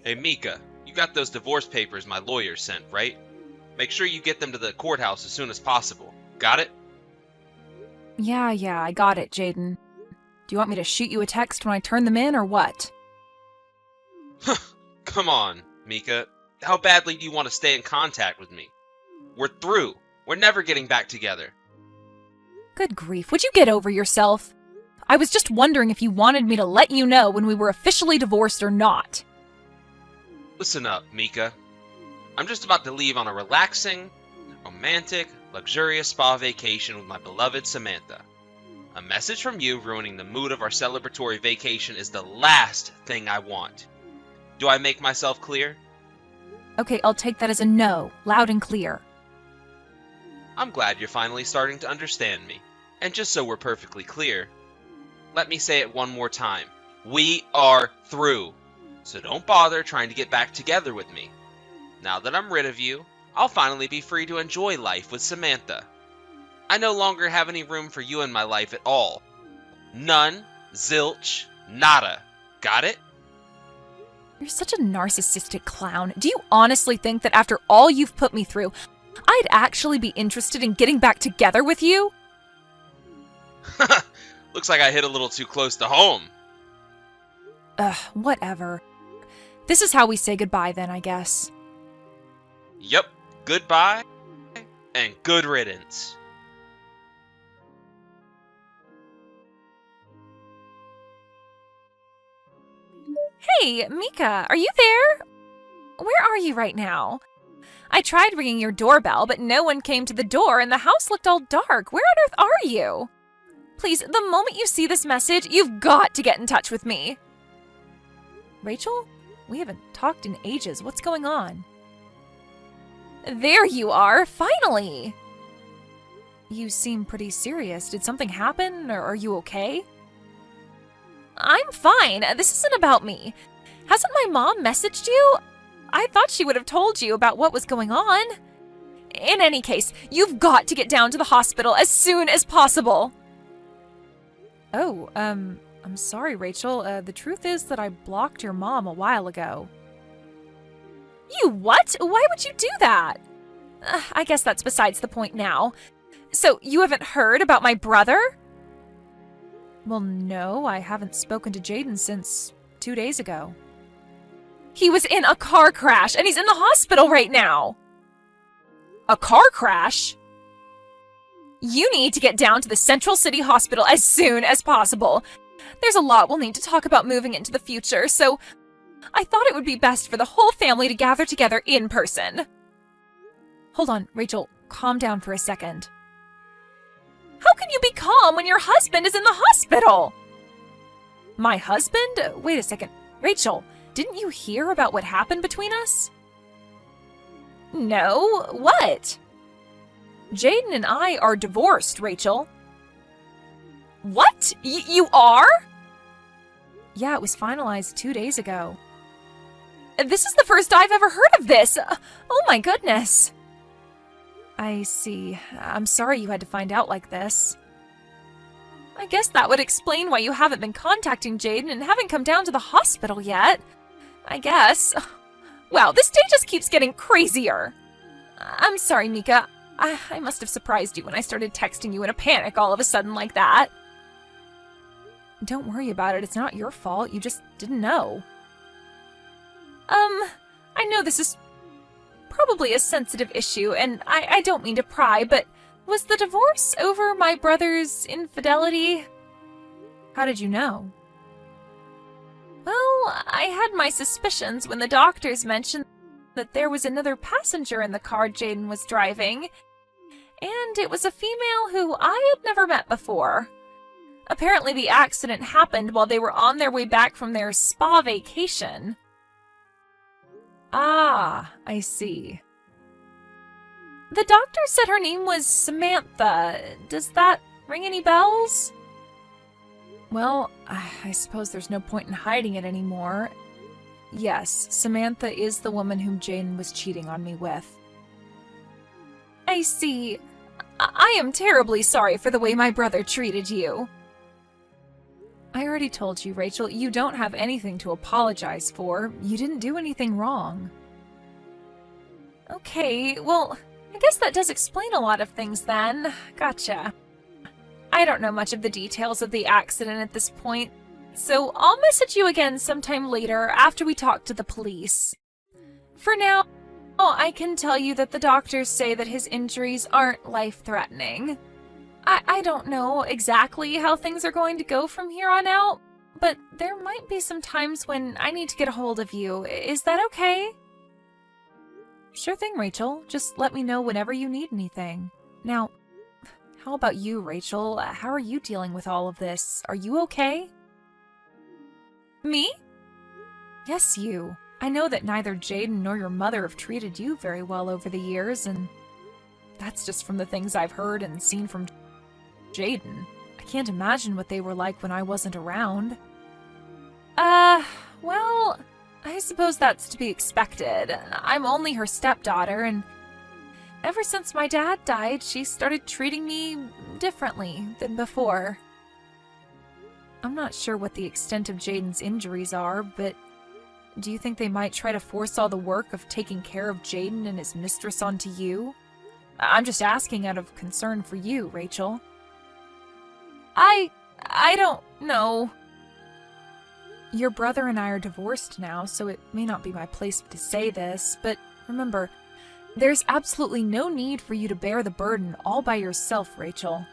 Hey Mika, you got those divorce papers my lawyer sent, right? Make sure you get them to the courthouse as soon as possible. Got it? Yeah, I got it, Jaden. Do you want me to shoot you a text when I turn them in, or what? Come on, Mika. How badly do you want to stay in contact with me? We're through. We're never getting back together. Good grief, would you get over yourself? I was just wondering if you wanted me to let you know when we were officially divorced or not. Listen up, Mika. I'm just about to leave on a relaxing, romantic, luxurious spa vacation with my beloved Samantha. A message from you ruining the mood of our celebratory vacation is the last thing I want. Do I make myself clear? Okay, I'll take that as a no, loud and clear. I'm glad you're finally starting to understand me. And just so we're perfectly clear, let me say it one more time. We are through. So don't bother trying to get back together with me. Now that I'm rid of you, I'll finally be free to enjoy life with Samantha. I no longer have any room for you in my life at all. None, zilch, nada. Got it? You're such a narcissistic clown. Do you honestly think that after all you've put me through, I'd actually be interested in getting back together with you? Looks like I hit a little too close to home. Whatever. This is how we say goodbye then, I guess. Yep, goodbye and good riddance. Hey, Mika, are you there? Where are you right now? I tried ringing your doorbell, but no one came to the door and the house looked all dark. Where on earth are you? Please, the moment you see this message, you've got to get in touch with me. Rachel? We haven't talked in ages. What's going on? There you are, finally! You seem pretty serious. Did something happen, or are you okay? I'm fine. This isn't about me. Hasn't my mom messaged you? I thought she would have told you about what was going on. In any case, you've got to get down to the hospital as soon as possible. Oh, I'm sorry, Rachel. The truth is that I blocked your mom a while ago. You what? Why would you do that? I guess that's besides the point now. So, you haven't heard about my brother? Well, no, I haven't spoken to Jaden since 2 days ago. He was in a car crash, and he's in the hospital right now. A car crash? You need to get down to the Central City Hospital as soon as possible. There's a lot we'll need to talk about moving into the future, so I thought it would be best for the whole family to gather together in person. Hold on, Rachel, calm down for a second. How can you be calm when your husband is in the hospital? My husband? Wait a second. Rachel, didn't you hear about what happened between us? No, what? Jaden and I are divorced, Rachel. What? You are? Yeah, it was finalized 2 days ago. This is the first I've ever heard of this. Oh my goodness. I see. I'm sorry you had to find out like this. I guess that would explain why you haven't been contacting Jaden and haven't come down to the hospital yet. I guess. Wow, this day just keeps getting crazier. I'm sorry, Mika. I must have surprised you when I started texting you in a panic all of a sudden like that. Don't worry about it. It's not your fault. You just didn't know. I know this is probably a sensitive issue, and I don't mean to pry, but was the divorce over my brother's infidelity? How did you know? Well, I had my suspicions when the doctors mentioned that there was another passenger in the car Jaden was driving, and it was a female who I had never met before. Apparently the accident happened while they were on their way back from their spa vacation. Ah, I see. The doctor said her name was Samantha. Does that ring any bells? Well, I suppose there's no point in hiding it anymore. Yes, Samantha is the woman whom Jaden was cheating on me with. I see. I am terribly sorry for the way my brother treated you. I already told you, Rachel, you don't have anything to apologize for. You didn't do anything wrong. Okay, well, I guess that does explain a lot of things then. Gotcha. I don't know much of the details of the accident at this point, so I'll message you again sometime later after we talk to the police. For now, I can tell you that the doctors say that his injuries aren't life-threatening. I don't know exactly how things are going to go from here on out, but there might be some times when I need to get a hold of you. Is that okay? Sure thing, Rachel. Just let me know whenever you need anything. Now, how about you, Rachel? How are you dealing with all of this? Are you okay? Me? Yes, you. I know that neither Jaden nor your mother have treated you very well over the years, and that's just from the things I've heard and seen from Jaden. I can't imagine what they were like when I wasn't around. Well, I suppose that's to be expected. I'm only her stepdaughter, and ever since my dad died, she started treating me differently than before. I'm not sure what the extent of Jaden's injuries are, but do you think they might try to force all the work of taking care of Jaden and his mistress onto you? I'm just asking out of concern for you, Rachel. I don't know. Your brother and I are divorced now, so it may not be my place to say this, but remember, there's absolutely no need for you to bear the burden all by yourself, Rachel.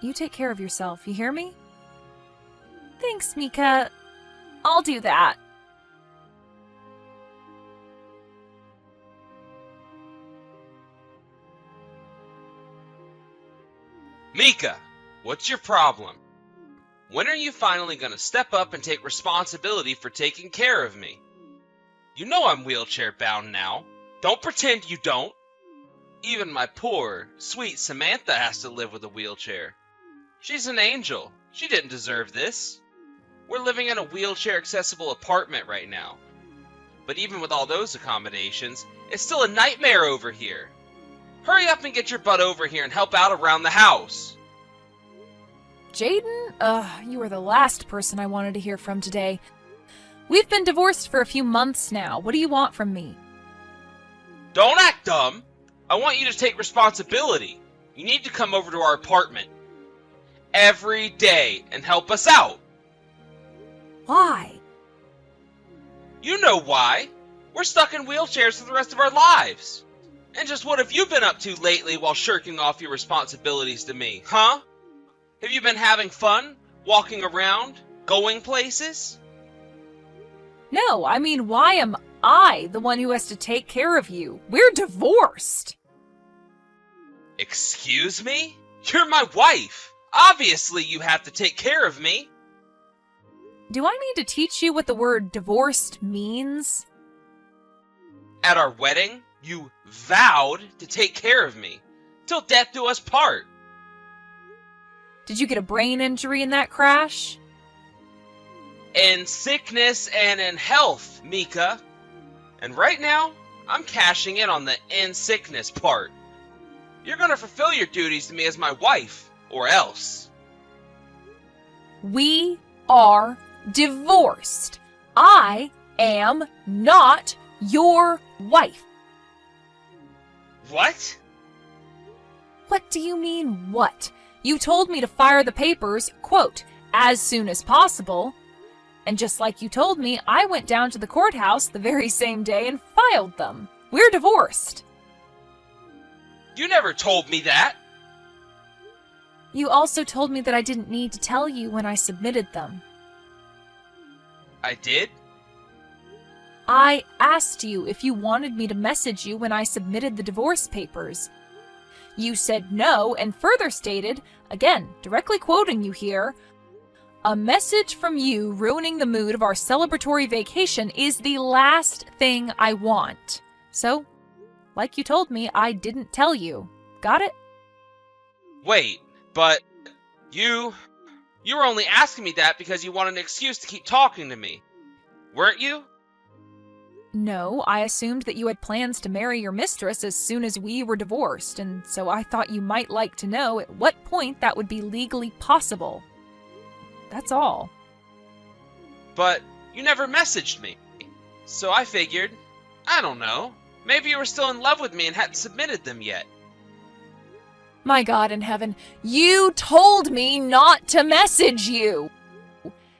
You take care of yourself, you hear me? Thanks, Mika. I'll do that. Mika, what's your problem? When are you finally gonna step up and take responsibility for taking care of me? You know I'm wheelchair bound now. Don't pretend you don't. Even my poor, sweet Samantha has to live with a wheelchair. She's an angel. She didn't deserve this. We're living in a wheelchair-accessible apartment right now. But even with all those accommodations, it's still a nightmare over here. Hurry up and get your butt over here and help out around the house. Jaden, you are the last person I wanted to hear from today. We've been divorced for a few months now. What do you want from me? Don't act dumb. I want you to take responsibility. You need to come over to our apartment every day and help us out. Why? You know why. We're stuck in wheelchairs for the rest of our lives. And just what have you been up to lately while shirking off your responsibilities to me, huh? Have you been having fun, walking around, going places? No, I mean, why am I the one who has to take care of you? We're divorced. Excuse me? You're my wife. Obviously you have to take care of me. Do I need to teach you what the word divorced means? At our wedding, you vowed to take care of me, till death do us part. Did you get a brain injury in that crash? In sickness and in health, Mika. And right now, I'm cashing in on the in sickness part. You're gonna fulfill your duties to me as my wife, or else. We are divorced. I am not your wife. What? What do you mean, what? You told me to fire the papers, quote, as soon as possible. And just like you told me, I went down to the courthouse the very same day and filed them. We're divorced. You never told me that. You also told me that I didn't need to tell you when I submitted them. I did? I asked you if you wanted me to message you when I submitted the divorce papers. You said no and further stated, again, directly quoting you here, "A message from you ruining the mood of our celebratory vacation is the last thing I want." So, like you told me, I didn't tell you. Got it? Wait, but you were only asking me that because you wanted an excuse to keep talking to me, weren't you? No, I assumed that you had plans to marry your mistress as soon as we were divorced, and so I thought you might like to know at what point that would be legally possible. That's all. But you never messaged me. So I figured, I don't know, maybe you were still in love with me and hadn't submitted them yet. My God in heaven, you told me not to message you!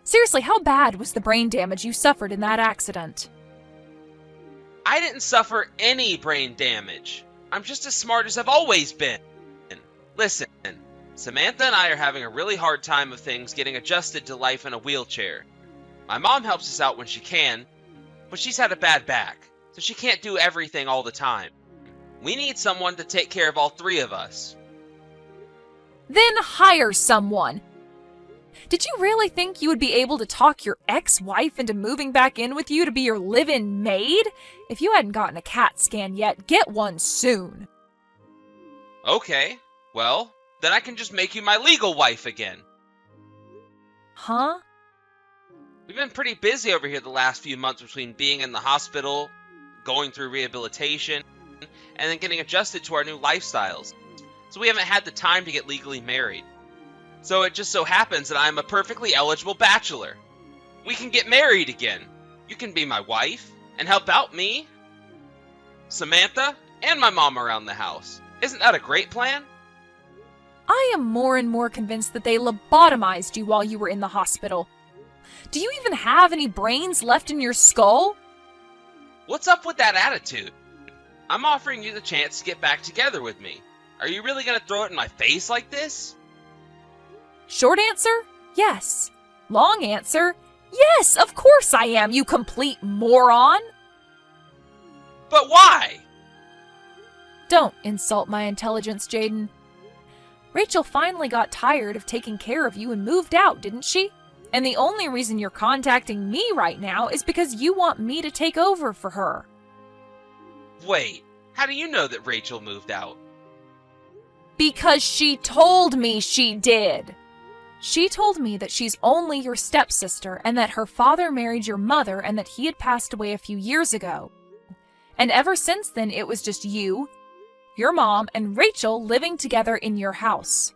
Seriously, how bad was the brain damage you suffered in that accident? I didn't suffer any brain damage. I'm just as smart as I've always been. Listen, Samantha and I are having a really hard time of things getting adjusted to life in a wheelchair. My mom helps us out when she can, but she's had a bad back, so she can't do everything all the time. We need someone to take care of all three of us. Then hire someone. Did you really think you would be able to talk your ex-wife into moving back in with you to be your live-in maid? If you hadn't gotten a CAT scan yet, get one soon. Okay, well, then I can just make you my legal wife again. Huh? We've been pretty busy over here the last few months between being in the hospital, going through rehabilitation, and then getting adjusted to our new lifestyles. So we haven't had the time to get legally married. So it just so happens that I'm a perfectly eligible bachelor. We can get married again. You can be my wife and help out me, Samantha, and my mom around the house. Isn't that a great plan? I am more and more convinced that they lobotomized you while you were in the hospital. Do you even have any brains left in your skull? What's up with that attitude? I'm offering you the chance to get back together with me. Are you really going to throw it in my face like this? Short answer, yes. Long answer, yes, of course I am, you complete moron. But why? Don't insult my intelligence, Jaden. Rachel finally got tired of taking care of you and moved out, didn't she? And the only reason you're contacting me right now is because you want me to take over for her. Wait, how do you know that Rachel moved out? Because she told me she did. She told me that she's only your stepsister and that her father married your mother and that he had passed away a few years ago. And ever since then, it was just you, your mom, and Rachel living together in your house.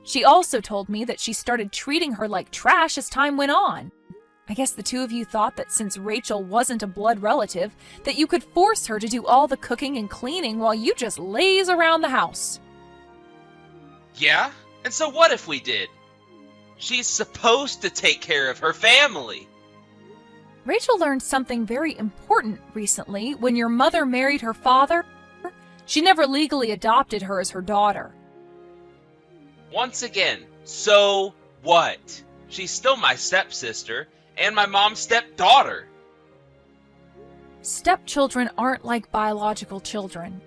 She also told me that she started treating her like trash as time went on. I guess the two of you thought that since Rachel wasn't a blood relative, that you could force her to do all the cooking and cleaning while you just laze around the house. Yeah? And so what if we did? She's supposed to take care of her family. Rachel learned something very important recently. When your mother married her father, she never legally adopted her as her daughter. Once again, so what? She's still my stepsister and my mom's stepdaughter. Stepchildren aren't like biological children,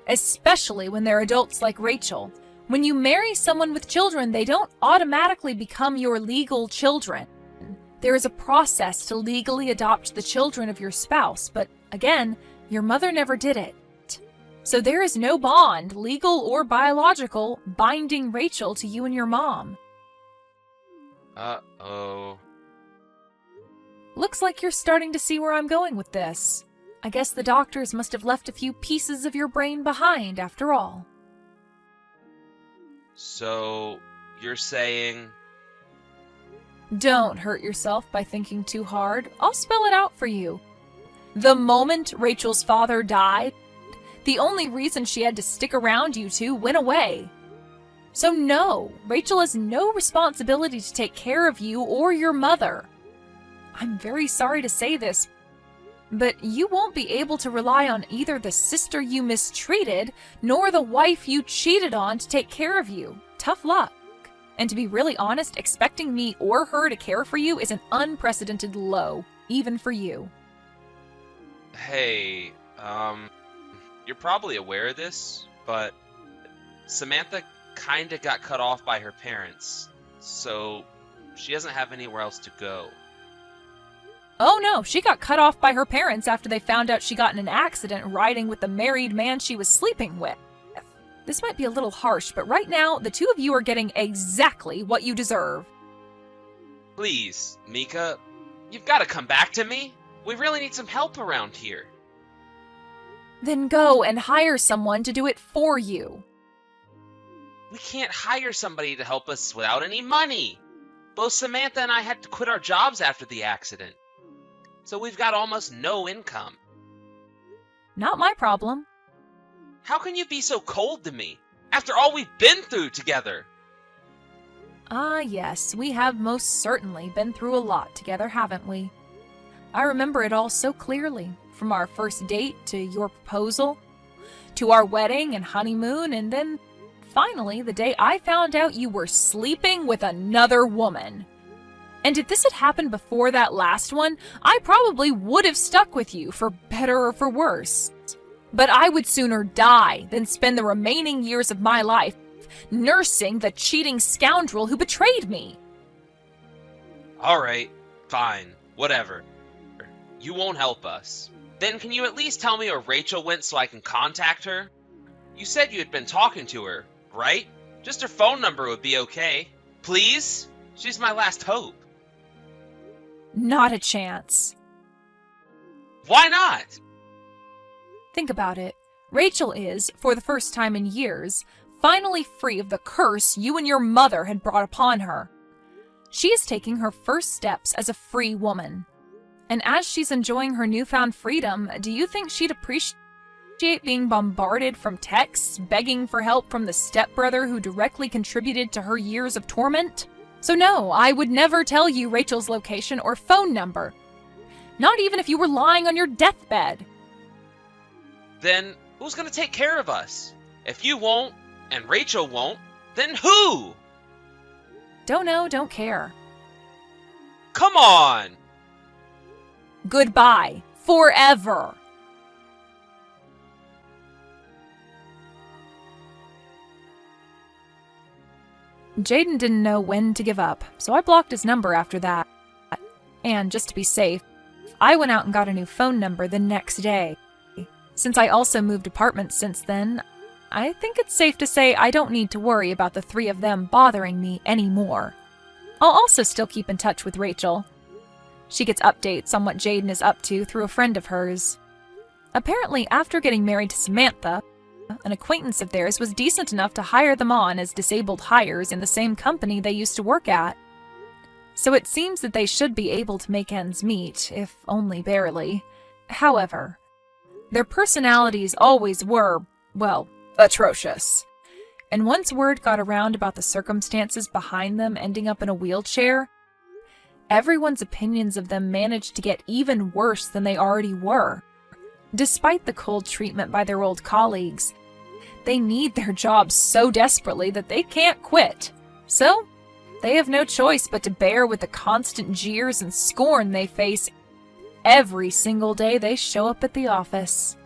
especially when they're adults like Rachel. When you marry someone with children, they don't automatically become your legal children. There is a process to legally adopt the children of your spouse, but again, your mother never did it. So there is no bond, legal or biological, binding Rachel to you and your mom. Uh-oh. Looks like you're starting to see where I'm going with this. I guess the doctors must have left a few pieces of your brain behind after all. So, you're saying... Don't hurt yourself by thinking too hard. I'll spell it out for you. The moment Rachel's father died, the only reason she had to stick around you two went away. So no, Rachel has no responsibility to take care of you or your mother. I'm very sorry to say this, but you won't be able to rely on either the sister you mistreated nor the wife you cheated on to take care of you. Tough luck. And to be really honest, expecting me or her to care for you is an unprecedented low, even for you. Hey, you're probably aware of this, but Samantha kinda got cut off by her parents, so she doesn't have anywhere else to go. Oh no, she got cut off by her parents after they found out she got in an accident riding with the married man she was sleeping with. This might be a little harsh, but right now, the two of you are getting exactly what you deserve. Please, Mika, you've got to come back to me. We really need some help around here. Then go and hire someone to do it for you. We can't hire somebody to help us without any money. Both Samantha and I had to quit our jobs after the accident, so we've got almost no income. Not my problem. How can you be so cold to me, after all we've been through together? Ah, yes, we have most certainly been through a lot together, haven't we? I remember it all so clearly, from our first date to your proposal, to our wedding and honeymoon, and then finally the day I found out you were sleeping with another woman. And if this had happened before that last one, I probably would have stuck with you, for better or for worse. But I would sooner die than spend the remaining years of my life nursing the cheating scoundrel who betrayed me. All right, fine, whatever. You won't help us. Then can you at least tell me where Rachel went so I can contact her? You said you had been talking to her, right? Just her phone number would be okay. Please? She's my last hope. Not a chance. Why not? Think about it. Rachel is, for the first time in years, finally free of the curse you and your mother had brought upon her. She is taking her first steps as a free woman. And as she's enjoying her newfound freedom, do you think she'd appreciate being bombarded from texts, begging for help from the stepbrother who directly contributed to her years of torment? So no, I would never tell you Rachel's location or phone number. Not even if you were lying on your deathbed. Then who's gonna take care of us? If you won't, and Rachel won't, then who? Don't know, don't care. Come on! Goodbye. Forever. Jaden didn't know when to give up, so I blocked his number after that. And just to be safe, I went out and got a new phone number the next day. Since I also moved apartments since then, I think it's safe to say I don't need to worry about the three of them bothering me anymore. I'll also still keep in touch with Rachel. She gets updates on what Jaden is up to through a friend of hers. Apparently, after getting married to Samantha, an acquaintance of theirs was decent enough to hire them on as disabled hires in the same company they used to work at. So it seems that they should be able to make ends meet, if only barely. However, their personalities always were, well, atrocious. And once word got around about the circumstances behind them ending up in a wheelchair, everyone's opinions of them managed to get even worse than they already were. Despite the cold treatment by their old colleagues, they need their jobs so desperately that they can't quit. So, they have no choice but to bear with the constant jeers and scorn they face every single day they show up at the office.